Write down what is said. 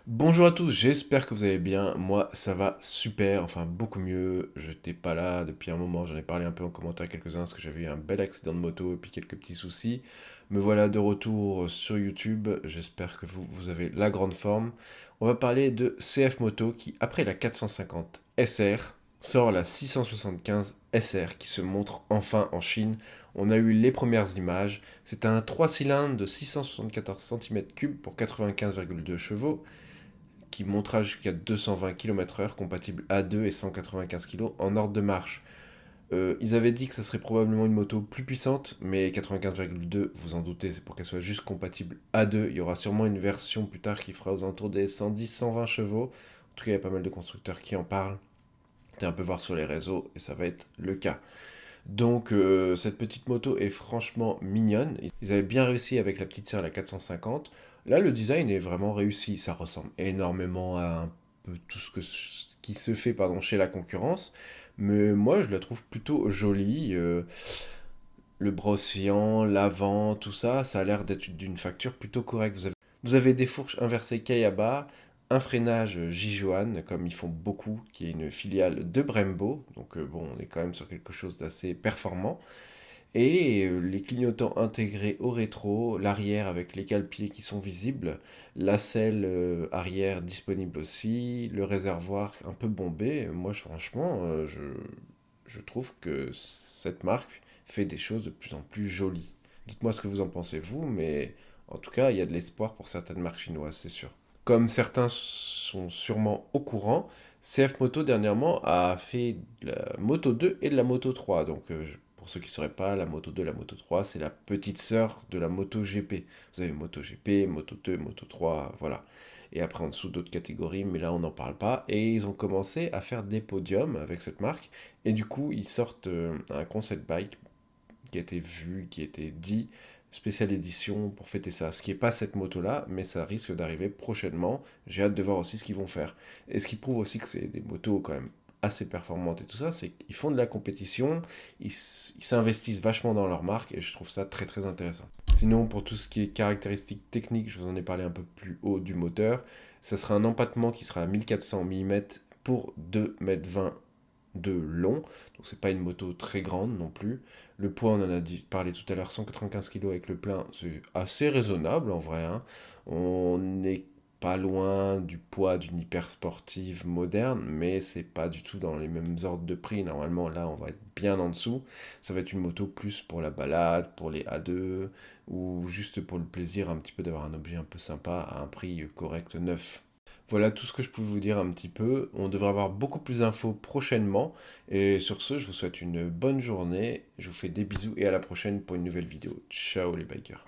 Bonjour à tous, j'espère que vous allez bien. Moi, ça va super, enfin beaucoup mieux. Je n'étais pas là depuis un moment, j'en ai parlé un peu en commentaire à quelques-uns parce que j'avais eu un bel accident de moto et puis quelques petits soucis. Me voilà de retour sur YouTube, j'espère que vous avez la grande forme. On va parler de CF Moto qui, après la 450 SR, sort la 675 SR qui se montre enfin en Chine. On a eu les premières images. C'est un 3 cylindres de 674 cm3 pour 95,2 chevaux qui montera jusqu'à 220 km/h, compatible A2 et 195 kg en ordre de marche. Ils avaient dit que ça serait probablement une moto plus puissante, mais 95,2, vous en doutez, c'est pour qu'elle soit juste compatible A2. Il y aura sûrement une version plus tard qui fera aux alentours des 110-120 chevaux. En tout cas, il y a pas mal de constructeurs qui en parlent. T'es un peu voir sur les réseaux et ça va être le cas. Donc cette petite moto est franchement mignonne. Ils avaient bien réussi avec la petite sœur, la 450. Là, le design est vraiment réussi. Ça ressemble énormément à un peu tout qui se fait chez la concurrence. Mais moi, je la trouve plutôt jolie. Le brossian, l'avant, tout ça, ça a l'air d'être d'une facture plutôt correcte. Vous avez des fourches inversées Kayaba, un freinage Jijuan, comme ils font beaucoup, qui est une filiale de Brembo. Donc bon, on est quand même sur quelque chose d'assez performant. Et les clignotants intégrés au rétro, l'arrière avec les cale-pieds qui sont visibles, la selle arrière disponible aussi, le réservoir un peu bombé. Moi, franchement, je trouve que cette marque fait des choses de plus en plus jolies. Dites-moi ce que vous en pensez, vous, mais en tout cas, il y a de l'espoir pour certaines marques chinoises, c'est sûr. Comme certains sont sûrement au courant, CF Moto dernièrement a fait de la Moto 2 et de la Moto 3. Donc, pour ceux qui ne sauraient pas, la Moto 2 et la Moto 3, c'est la petite sœur de la Moto GP. Vous avez Moto GP, Moto 2, Moto 3, voilà. Et après, en dessous, d'autres catégories, mais là, on n'en parle pas. Et ils ont commencé à faire des podiums avec cette marque. Et du coup, ils sortent un concept bike qui a été vu, qui a été dit, spéciale édition pour fêter ça. Ce qui n'est pas cette moto-là, mais ça risque d'arriver prochainement. J'ai hâte de voir aussi ce qu'ils vont faire. Et ce qui prouve aussi que c'est des motos quand même assez performantes et tout ça, c'est qu'ils font de la compétition, ils s'investissent vachement dans leur marque et je trouve ça très très intéressant. Sinon, pour tout ce qui est caractéristiques techniques, je vous en ai parlé un peu plus haut du moteur, ça sera un empattement qui sera à 1400 mm pour 2,20 m de long, donc c'est pas une moto très grande non plus. Le poids, on en a parlé tout à l'heure, 195 kg avec le plein, c'est assez raisonnable en vrai, hein. On n'est pas loin du poids d'une hyper sportive moderne, mais c'est pas du tout dans les mêmes ordres de prix. Normalement, là, on va être bien en dessous. Ça va être une moto plus pour la balade, pour les A2, ou juste pour le plaisir un petit peu d'avoir un objet un peu sympa à un prix correct neuf. Voilà tout ce que je peux vous dire un petit peu. On devrait avoir beaucoup plus d'infos prochainement. Et sur ce, je vous souhaite une bonne journée. Je vous fais des bisous et à la prochaine pour une nouvelle vidéo. Ciao les bikers.